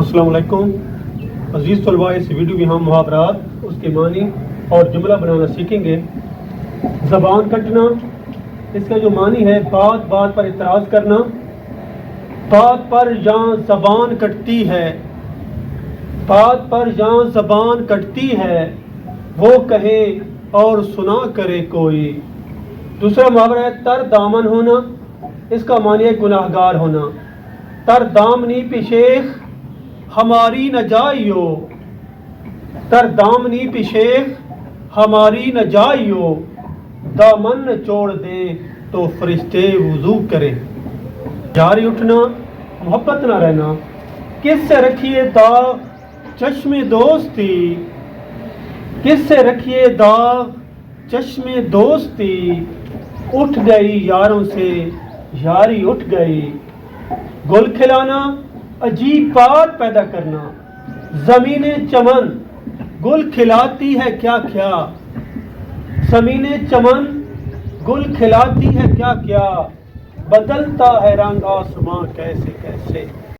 अस्सलाम वालेकुम अजीज़ तलबा, इस वीडियो में हम मुहावरात, उसके मानी और जुमला बनाना सीखेंगे। ज़बान कटना, इसका जो मानी है बात बात पर इतराज़ करना। बात पर जहाँ ज़बान कटती है, बात पर जहाँ ज़बान कटती है, वो कहे और सुना करे कोई। दूसरा मुहावरा है तर दामन होना, इसका मानी है गुनाहगार होना। तर दामनी पे शेख हमारी न जाइयो, तर दामनी पे शेख हमारी न जाइयो, दामन न छोड़ दे तो फरिश्ते वुज़ू करें। जारी उठना, मोहब्बत ना रहना। किससे रखिए दाग चश्मे दोस्ती, किससे रखिए दाग चश्मे दोस्ती, उठ गई यारों से यारी उठ गई। गुल खिलाना, अजीब बात पैदा करना। ज़मीने चमन गुल खिलाती है क्या क्या, ज़मीने चमन गुल खिलाती है क्या क्या, बदलता है रंग आसमां कैसे कैसे।